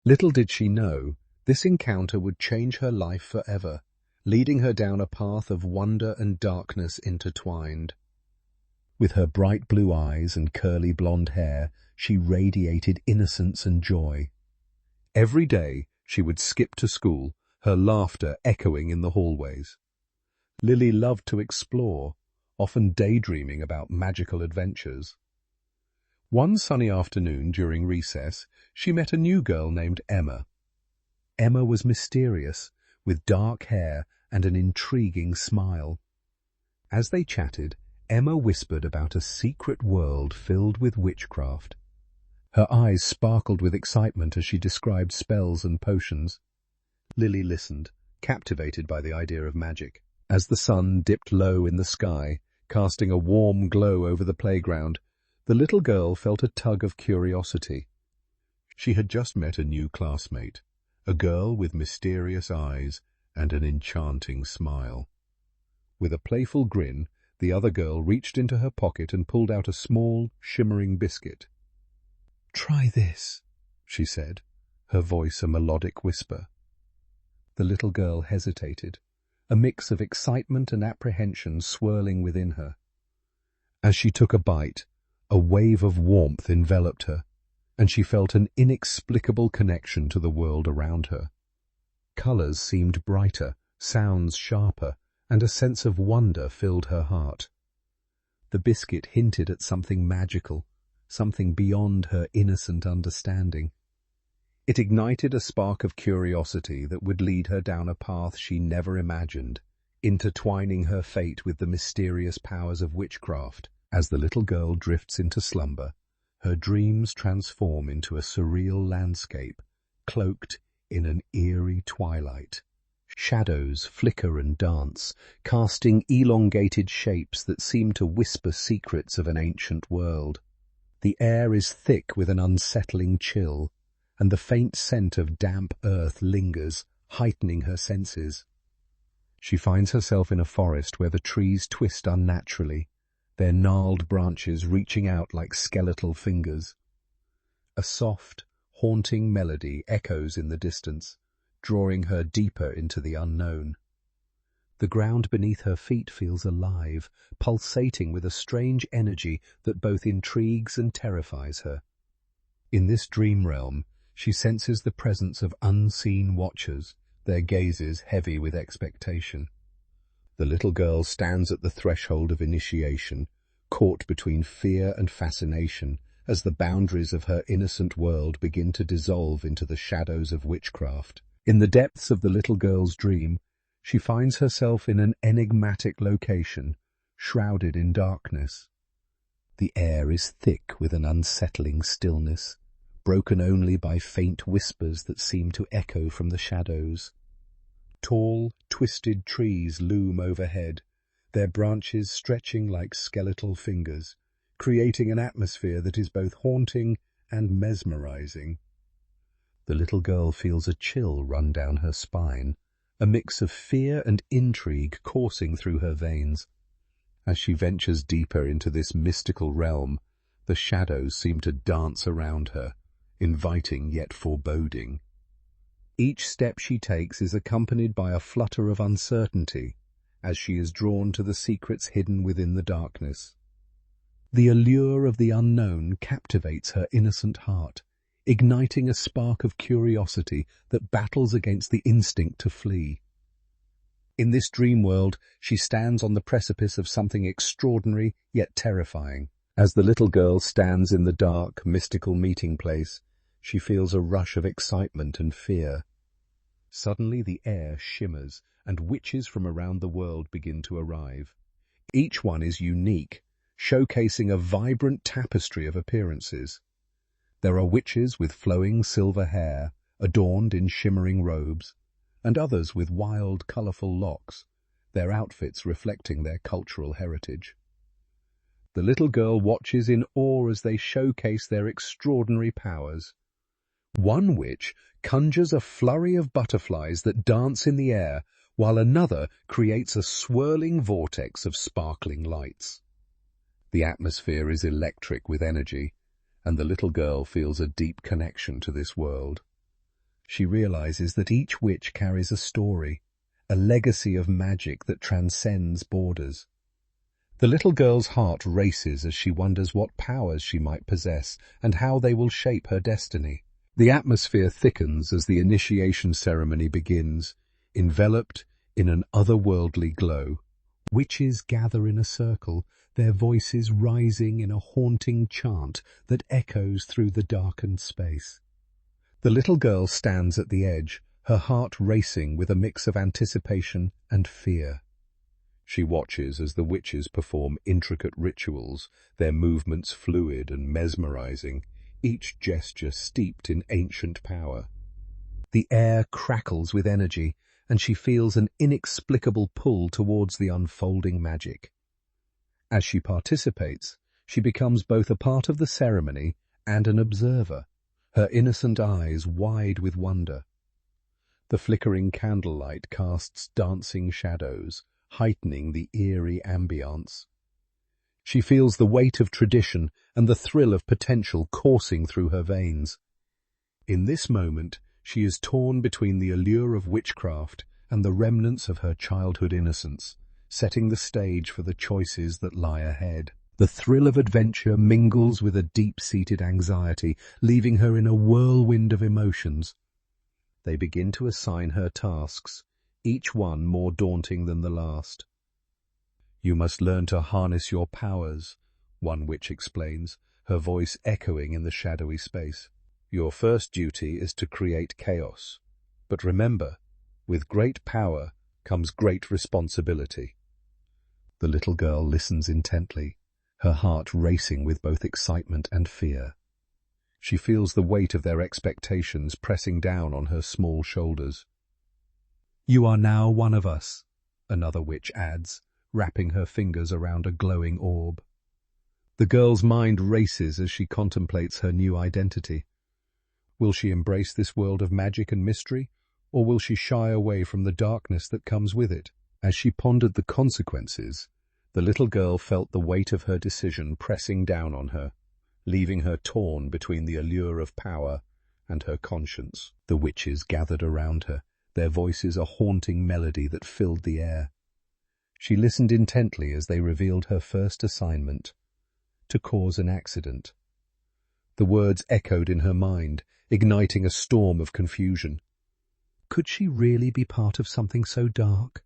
Little did she know, this encounter would change her life forever, leading her down a path of wonder and darkness intertwined. With her bright blue eyes and curly blonde hair, she radiated innocence and joy. Every day she would skip to school, her laughter echoing in the hallways. Lily loved to explore, often daydreaming about magical adventures. One sunny afternoon during recess, she met a new girl named Emma. Emma was mysterious, with dark hair and an intriguing smile. As they chatted, Emma whispered about a secret world filled with witchcraft. Her eyes sparkled with excitement as she described spells and potions. Lily listened, captivated by the idea of magic. As the sun dipped low in the sky, casting a warm glow over the playground, the little girl felt a tug of curiosity. She had just met a new classmate, a girl with mysterious eyes and an enchanting smile. With a playful grin, the other girl reached into her pocket and pulled out a small, shimmering biscuit. "Try this," she said, her voice a melodic whisper. The little girl hesitated, a mix of excitement and apprehension swirling within her. As she took a bite, a wave of warmth enveloped her, and she felt an inexplicable connection to the world around her. Colors seemed brighter, sounds sharper, and a sense of wonder filled her heart. The biscuit hinted at something magical, something beyond her innocent understanding. It ignited a spark of curiosity that would lead her down a path she never imagined, intertwining her fate with the mysterious powers of witchcraft. As the little girl drifts into slumber, her dreams transform into a surreal landscape, cloaked in an eerie twilight. Shadows flicker and dance, casting elongated shapes that seem to whisper secrets of an ancient world. The air is thick with an unsettling chill, and the faint scent of damp earth lingers, heightening her senses. She finds herself in a forest where the trees twist unnaturally, their gnarled branches reaching out like skeletal fingers. A soft, haunting melody echoes in the distance, drawing her deeper into the unknown. The ground beneath her feet feels alive, pulsating with a strange energy that both intrigues and terrifies her. In this dream realm, she senses the presence of unseen watchers, their gazes heavy with expectation. The little girl stands at the threshold of initiation, caught between fear and fascination, as the boundaries of her innocent world begin to dissolve into the shadows of witchcraft. In the depths of the little girl's dream, she finds herself in an enigmatic location, shrouded in darkness. The air is thick with an unsettling stillness, broken only by faint whispers that seem to echo from the shadows. Tall, twisted trees loom overhead, their branches stretching like skeletal fingers, creating an atmosphere that is both haunting and mesmerizing. The little girl feels a chill run down her spine, a mix of fear and intrigue coursing through her veins. As she ventures deeper into this mystical realm, the shadows seem to dance around her, inviting yet foreboding. Each step she takes is accompanied by a flutter of uncertainty, as she is drawn to the secrets hidden within the darkness. The allure of the unknown captivates her innocent heart, igniting a spark of curiosity that battles against the instinct to flee. In this dream world, she stands on the precipice of something extraordinary yet terrifying. As the little girl stands in the dark, mystical meeting place, she feels a rush of excitement and fear. Suddenly the air shimmers, and witches from around the world begin to arrive. Each one is unique, showcasing a vibrant tapestry of appearances. There are witches with flowing silver hair, adorned in shimmering robes, and others with wild, colorful locks, their outfits reflecting their cultural heritage. The little girl watches in awe as they showcase their extraordinary powers. One witch conjures a flurry of butterflies that dance in the air, while another creates a swirling vortex of sparkling lights. The atmosphere is electric with energy, and the little girl feels a deep connection to this world. She realizes that each witch carries a story, a legacy of magic that transcends borders. The little girl's heart races as she wonders what powers she might possess and how they will shape her destiny. The atmosphere thickens as the initiation ceremony begins, enveloped in an otherworldly glow. Witches gather in a circle, their voices rising in a haunting chant that echoes through the darkened space. The little girl stands at the edge, her heart racing with a mix of anticipation and fear. She watches as the witches perform intricate rituals, their movements fluid and mesmerizing, each gesture steeped in ancient power. The air crackles with energy, and she feels an inexplicable pull towards the unfolding magic. As she participates, she becomes both a part of the ceremony and an observer, her innocent eyes wide with wonder. The flickering candlelight casts dancing shadows, heightening the eerie ambience. She feels the weight of tradition and the thrill of potential coursing through her veins. In this moment, she is torn between the allure of witchcraft and the remnants of her childhood innocence, setting the stage for the choices that lie ahead. The thrill of adventure mingles with a deep-seated anxiety, leaving her in a whirlwind of emotions. They begin to assign her tasks, each one more daunting than the last. "You must learn to harness your powers," one witch explains, her voice echoing in the shadowy space. "Your first duty is to create chaos. But remember, with great power comes great responsibility." The little girl listens intently, her heart racing with both excitement and fear. She feels the weight of their expectations pressing down on her small shoulders. "You are now one of us," another witch adds, wrapping her fingers around a glowing orb. The girl's mind races as she contemplates her new identity. Will she embrace this world of magic and mystery, or will she shy away from the darkness that comes with it? As she pondered the consequences, the little girl felt the weight of her decision pressing down on her, leaving her torn between the allure of power and her conscience. The witches gathered around her, their voices a haunting melody that filled the air. She listened intently as they revealed her first assignment: to cause an accident. The words echoed in her mind, igniting a storm of confusion. Could she really be part of something so dark?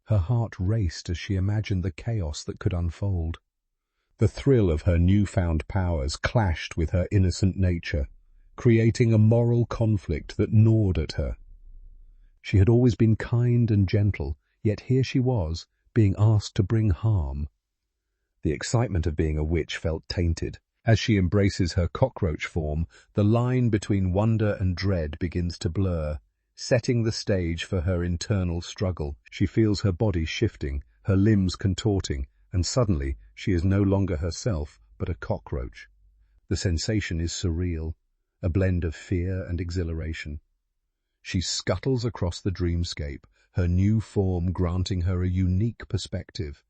Her heart raced as she imagined the chaos that could unfold. The thrill of her newfound powers clashed with her innocent nature, creating a moral conflict that gnawed at her. She had always been kind and gentle, yet here she was, being asked to bring harm. The excitement of being a witch felt tainted. As she embraces her cockroach form, the line between wonder and dread begins to blur, setting the stage for her internal struggle. She feels her body shifting, her limbs contorting, and suddenly she is no longer herself, but a cockroach. The sensation is surreal, a blend of fear and exhilaration. She scuttles across the dreamscape, her new form granting her a unique perspective.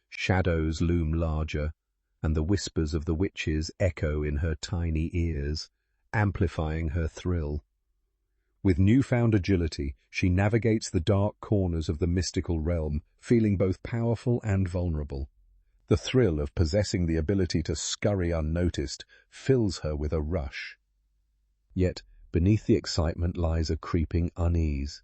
Shadows loom larger, and the whispers of the witches echo in her tiny ears, amplifying her thrill. With newfound agility, she navigates the dark corners of the mystical realm, feeling both powerful and vulnerable. The thrill of possessing the ability to scurry unnoticed fills her with a rush. Yet, beneath the excitement lies a creeping unease.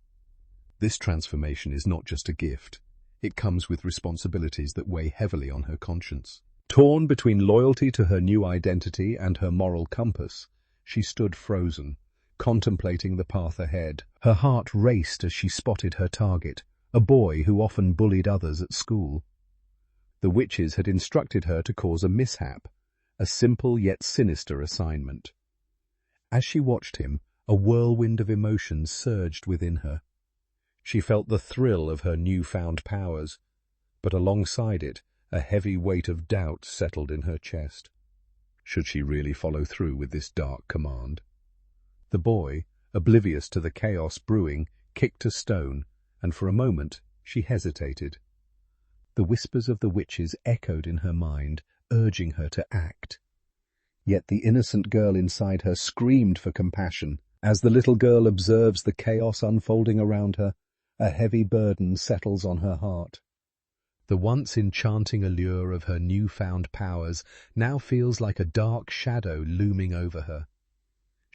This transformation is not just a gift. It comes with responsibilities that weigh heavily on her conscience. Torn between loyalty to her new identity and her moral compass, she stood frozen, contemplating the path ahead. Her heart raced as she spotted her target, a boy who often bullied others at school. The witches had instructed her to cause a mishap, a simple yet sinister assignment. As she watched him, a whirlwind of emotions surged within her. She felt the thrill of her newfound powers, but alongside it, a heavy weight of doubt settled in her chest. Should she really follow through with this dark command? The boy, oblivious to the chaos brewing, kicked a stone, and for a moment she hesitated. The whispers of the witches echoed in her mind, urging her to act. Yet the innocent girl inside her screamed for compassion. As the little girl observes the chaos unfolding around her, a heavy burden settles on her heart. The once enchanting allure of her newfound powers now feels like a dark shadow looming over her.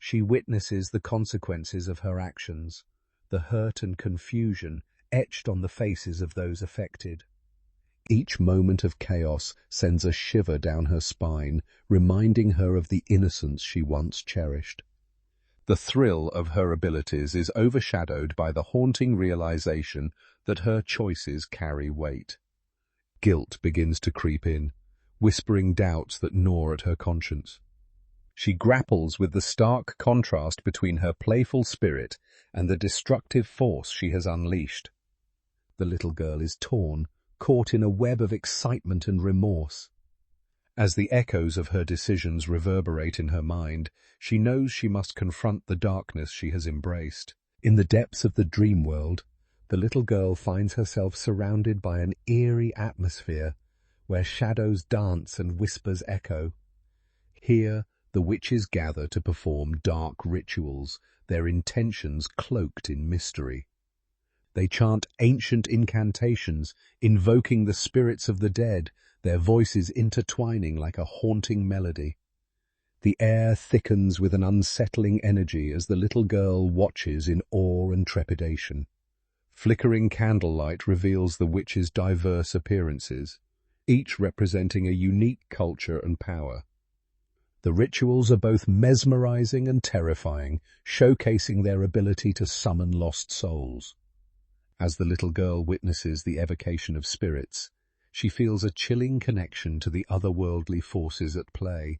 She witnesses the consequences of her actions, the hurt and confusion etched on the faces of those affected. Each moment of chaos sends a shiver down her spine, reminding her of the innocence she once cherished. The thrill of her abilities is overshadowed by the haunting realization that her choices carry weight. Guilt begins to creep in, whispering doubts that gnaw at her conscience. She grapples with the stark contrast between her playful spirit and the destructive force she has unleashed. The little girl is torn, caught in a web of excitement and remorse. As the echoes of her decisions reverberate in her mind, she knows she must confront the darkness she has embraced. In the depths of the dream world, the little girl finds herself surrounded by an eerie atmosphere where shadows dance and whispers echo. Here, the witches gather to perform dark rituals, their intentions cloaked in mystery. They chant ancient incantations, invoking the spirits of the dead, their voices intertwining like a haunting melody. The air thickens with an unsettling energy as the little girl watches in awe and trepidation. Flickering candlelight reveals the witches' diverse appearances, each representing a unique culture and power. The rituals are both mesmerizing and terrifying, showcasing their ability to summon lost souls. As the little girl witnesses the evocation of spirits, she feels a chilling connection to the otherworldly forces at play.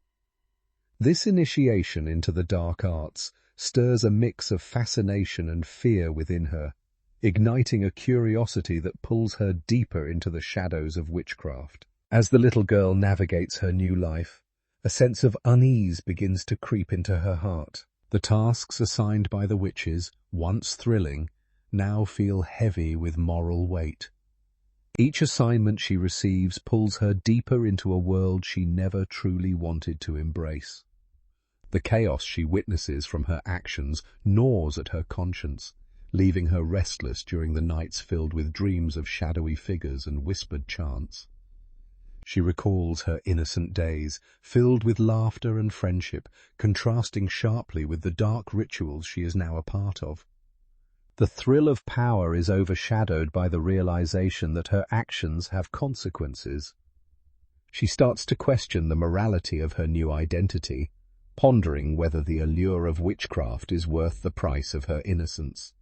This initiation into the dark arts stirs a mix of fascination and fear within her, igniting a curiosity that pulls her deeper into the shadows of witchcraft. As the little girl navigates her new life, a sense of unease begins to creep into her heart. The tasks assigned by the witches, once thrilling, now feel heavy with moral weight. Each assignment she receives pulls her deeper into a world she never truly wanted to embrace. The chaos she witnesses from her actions gnaws at her conscience, leaving her restless during the nights filled with dreams of shadowy figures and whispered chants. She recalls her innocent days, filled with laughter and friendship, contrasting sharply with the dark rituals she is now a part of. The thrill of power is overshadowed by the realization that her actions have consequences. She starts to question the morality of her new identity, pondering whether the allure of witchcraft is worth the price of her innocence.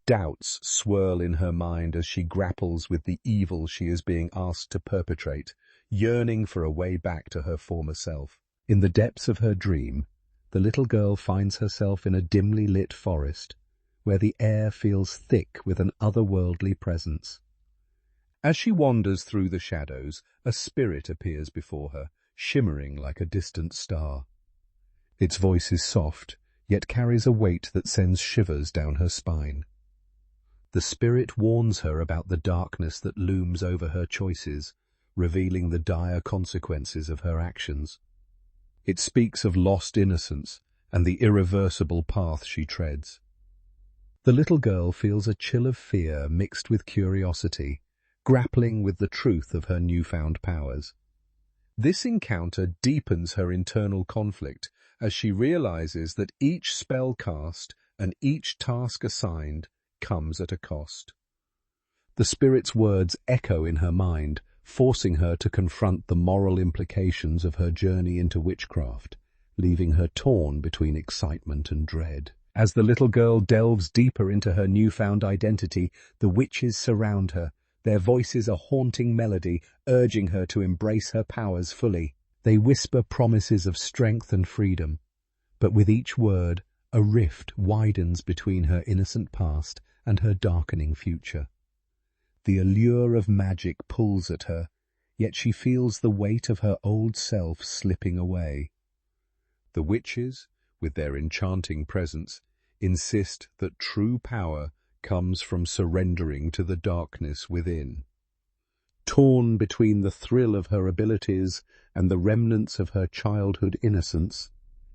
Doubts swirl in her mind as she grapples with the evil she is being asked to perpetrate, yearning for a way back to her former self. In the depths of her dream, the little girl finds herself in a dimly lit forest, where the air feels thick with an otherworldly presence. As she wanders through the shadows, a spirit appears before her, shimmering like a distant star. Its voice is soft, yet carries a weight that sends shivers down her spine. The spirit warns her about the darkness that looms over her choices, revealing the dire consequences of her actions. It speaks of lost innocence and the irreversible path she treads. The little girl feels a chill of fear mixed with curiosity, grappling with the truth of her newfound powers. This encounter deepens her internal conflict as she realizes that each spell cast and each task assigned comes at a cost. The spirit's words echo in her mind, forcing her to confront the moral implications of her journey into witchcraft, leaving her torn between excitement and dread. As the little girl delves deeper into her newfound identity, the witches surround her, their voices a haunting melody, urging her to embrace her powers fully. They whisper promises of strength and freedom, but with each word, a rift widens between her innocent past and her darkening future. The allure of magic pulls at her, yet she feels the weight of her old self slipping away. The witches, with their enchanting presence, insist that true power comes from surrendering to the darkness within. Torn between the thrill of her abilities and the remnants of her childhood innocence,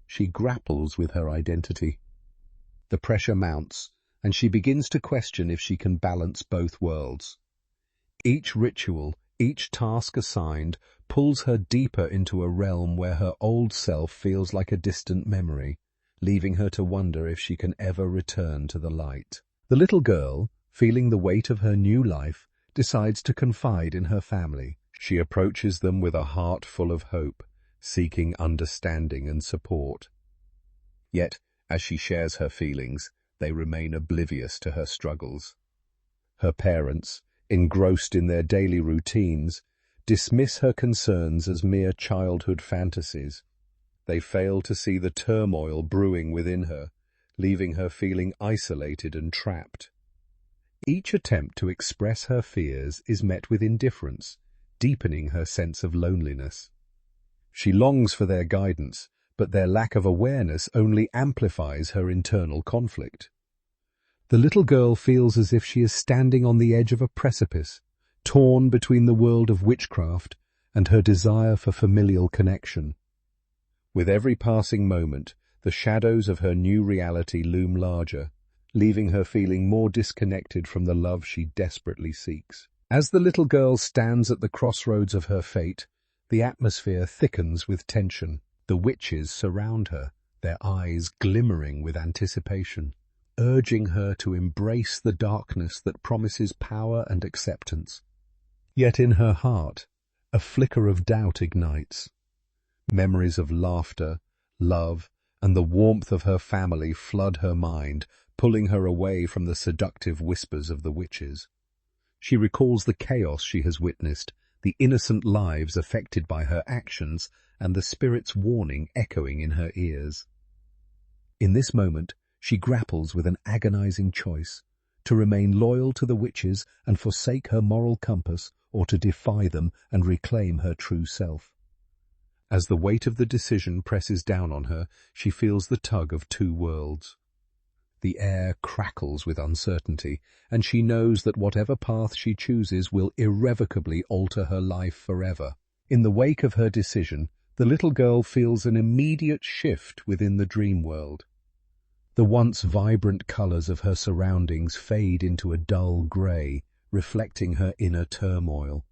she grapples with her identity. The pressure mounts, and she begins to question if she can balance both worlds. Each ritual, each task assigned, pulls her deeper into a realm where her old self feels like a distant memory, leaving her to wonder if she can ever return to the light. The little girl, feeling the weight of her new life, decides to confide in her family. She approaches them with a heart full of hope, seeking understanding and support. Yet, as she shares her feelings, they remain oblivious to her struggles. Her parents, engrossed in their daily routines, dismiss her concerns as mere childhood fantasies. They fail to see the turmoil brewing within her, leaving her feeling isolated and trapped. Each attempt to express her fears is met with indifference, deepening her sense of loneliness. She longs for their guidance, but their lack of awareness only amplifies her internal conflict. The little girl feels as if she is standing on the edge of a precipice, torn between the world of witchcraft and her desire for familial connection. With every passing moment, the shadows of her new reality loom larger, leaving her feeling more disconnected from the love she desperately seeks. As the little girl stands at the crossroads of her fate, the atmosphere thickens with tension. The witches surround her, their eyes glimmering with anticipation, urging her to embrace the darkness that promises power and acceptance. Yet in her heart, a flicker of doubt ignites. Memories of laughter, love, and the warmth of her family flood her mind, pulling her away from the seductive whispers of the witches. She recalls the chaos she has witnessed, the innocent lives affected by her actions, and the spirit's warning echoing in her ears. In this moment, she grapples with an agonizing choice: to remain loyal to the witches and forsake her moral compass, or to defy them and reclaim her true self. As the weight of the decision presses down on her, she feels the tug of two worlds. The air crackles with uncertainty, and she knows that whatever path she chooses will irrevocably alter her life forever. In the wake of her decision, the little girl feels an immediate shift within the dream world. The once vibrant colors of her surroundings fade into a dull gray, reflecting her inner turmoil.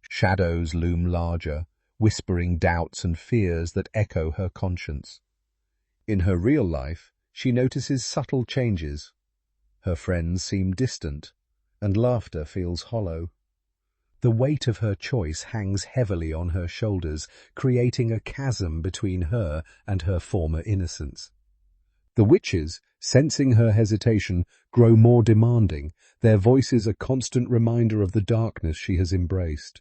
Shadows loom larger, whispering doubts and fears that echo her conscience. In her real life, she notices subtle changes. Her friends seem distant, and laughter feels hollow. The weight of her choice hangs heavily on her shoulders, creating a chasm between her and her former innocence. The witches, sensing her hesitation, grow more demanding, their voices a constant reminder of the darkness she has embraced.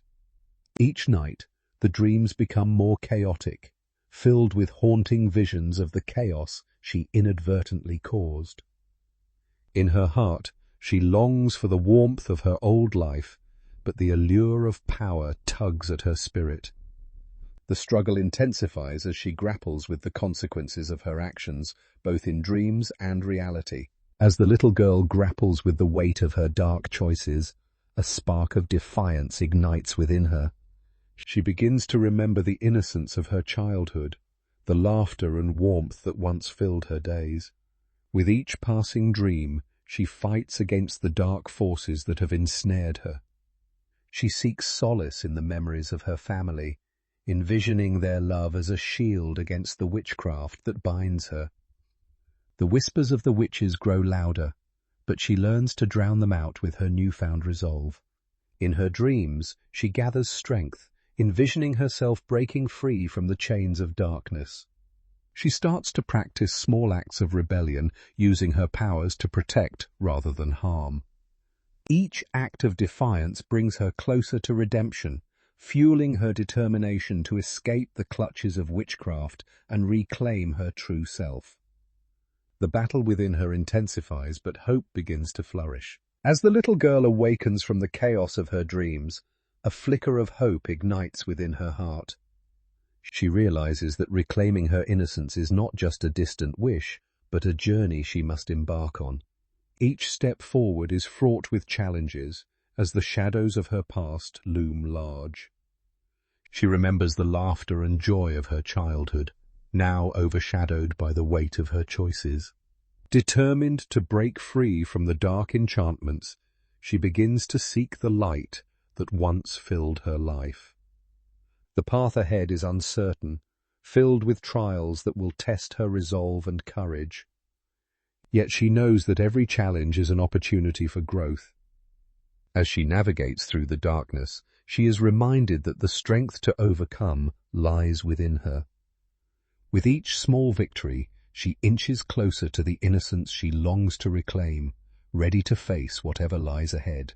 Each night, the dreams become more chaotic, filled with haunting visions of the chaos she inadvertently caused. In her heart, she longs for the warmth of her old life, but the allure of power tugs at her spirit. The struggle intensifies as she grapples with the consequences of her actions, both in dreams and reality. As the little girl grapples with the weight of her dark choices, a spark of defiance ignites within her. She begins to remember the innocence of her childhood, the laughter and warmth that once filled her days. With each passing dream, she fights against the dark forces that have ensnared her. She seeks solace in the memories of her family, envisioning their love as a shield against the witchcraft that binds her. The whispers of the witches grow louder, but she learns to drown them out with her newfound resolve. In her dreams, she gathers strength, envisioning herself breaking free from the chains of darkness. She starts to practice small acts of rebellion, using her powers to protect rather than harm. Each act of defiance brings her closer to redemption, fueling her determination to escape the clutches of witchcraft and reclaim her true self. The battle within her intensifies, but hope begins to flourish. As the little girl awakens from the chaos of her dreams, a flicker of hope ignites within her heart. She realizes that reclaiming her innocence is not just a distant wish, but a journey she must embark on. Each step forward is fraught with challenges, as the shadows of her past loom large. She remembers the laughter and joy of her childhood, now overshadowed by the weight of her choices. Determined to break free from the dark enchantments, she begins to seek the light that once filled her life. The path ahead is uncertain, filled with trials that will test her resolve and courage. Yet she knows that every challenge is an opportunity for growth. As she navigates through the darkness, she is reminded that the strength to overcome lies within her. With each small victory, she inches closer to the innocence she longs to reclaim, ready to face whatever lies ahead.